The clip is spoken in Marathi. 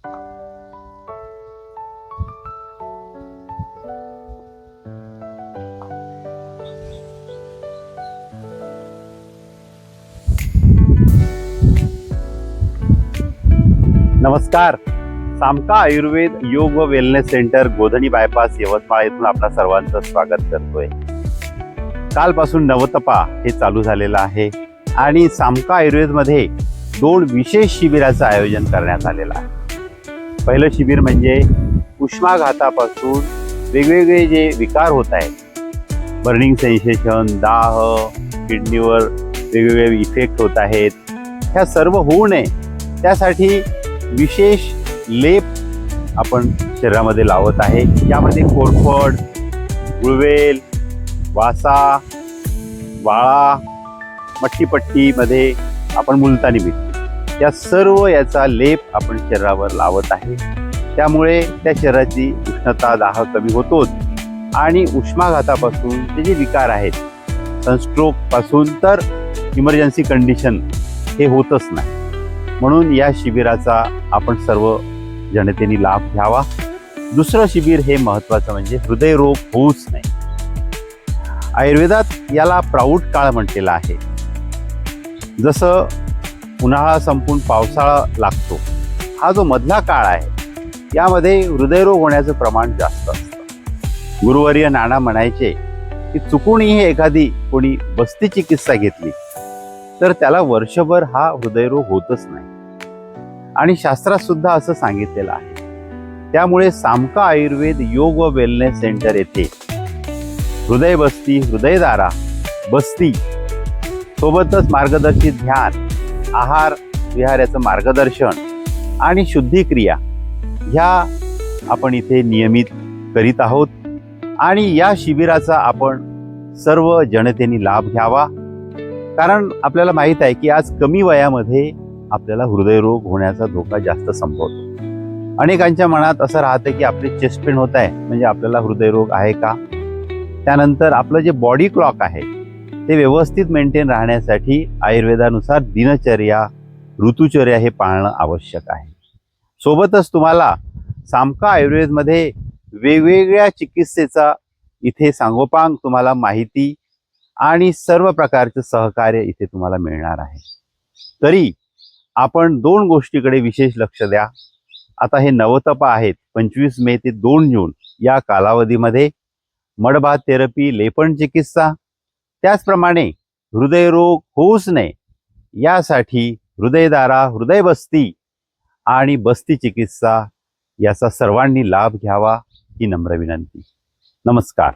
नमस्कार. सामका आयुर्वेद योग व wellness centre Godhni bypass Yavatmal येथून आपल्या सर्वांचं स्वागत करतोय. कालपासून नवतपा हे चालू झालेलं आहे आणि सामका आयुर्वेदमध्ये 2 विशेष शिबिराचं आयोजन करण्यात आलेलं आहे. पहिलं शिबिर म्हणजे उष्माघातापासून वेगवेगळे जे विकार होत आहेत, बर्निंग सेन्सेशन, दाह, किडनीवर वेगवेगळे इफेक्ट होत आहेत, ह्या सर्व होऊ नये त्यासाठी विशेष लेप आपण शरीरामध्ये लावत आहे. यामध्ये कोरफड, गुळवेल, वासा, वाळा, मट्टीपट्टीमध्ये आपण मुलतानी मिठी, या सर्व याचा लेप आपण शरीरावर लावत आहे. त्यामुळे त्या शरीराची उष्णता, दाह कमी होतोच आणि उष्माघातापासून ते जे विकार आहेत, सनस्ट्रोक पासून तर इमर्जन्सी कंडिशन हे होतच नाही. म्हणून या शिबिराचा आपण सर्व जनतेने लाभ घ्यावा. दुसरं शिबिर हे महत्त्वाचं म्हणजे हृदयरोग होऊच नाही. आयुर्वेदात याला प्राऊड काळ म्हटलेला आहे. जसं उन्हाळा संपून पावसाळा लागतो, हा जो मधला काळ आहे यामध्ये हृदयरोग होण्याचं प्रमाण जास्त असतं. गुरुवर्य नाना म्हणायचे की चुकूनही एखादी कोणी बस्ती चिकित्सा घेतली तर त्याला वर्षभर हा हृदयरोग होतच नाही आणि शास्त्रात सुद्धा असं सांगितलेलं आहे. त्यामुळे सामका आयुर्वेद योग व वेलनेस सेंटर येथे हृदय बस्ती, हृदयदारा बस्ती सोबतच मार्गदर्शित ध्यान, आहार विहाराचं मार्गदर्शन आणि शुद्धिक्रिया ह्या आपण इथे नियमित करीत आहोत आणि या शिबिराचा आपण सर्व जनतेने लाभ घ्यावा. कारण आपल्याला माहीत आहे की आज कमी वयामध्ये आपल्याला हृदयरोग होण्याचा धोका जास्त संभवतो. अनेकांच्या मनात असं राहतं की आपले चेस्ट पेन होत आहे म्हणजे आपल्याला हृदयरोग आहे का. त्यानंतर आपलं जे बॉडी क्लॉक आहे ते व्यवस्थित मेंटेन राहण्यासाठी आयुर्वेदानुसार दिनचर्या, ऋतुचर्या हे पाळणं आवश्यक आहे. सोबतच तुम्हाला सामका आयुर्वेदमध्ये वेगवेगळ्या चिकित्सेचा इथे सांगोपांग तुम्हाला माहिती आणि सर्व प्रकारचं सहकार्य इथे तुम्हाला मिळणार आहे. तरी आपण 2 गोष्टीकडे विशेष लक्ष द्या. आता हे नवतपा आहेत, 25 मे ते 2 जून या कालावधीमध्ये मडभात थेरपी, लेपन चिकित्सा, त्याचप्रमाणे हृदयरोग होऊच नये यासाठी हृदयदारा, हृदयबस्ती आणि बस्ती चिकित्सा याचा सर्वांनी लाभ घ्यावा ही नम्र विनंती. नमस्कार.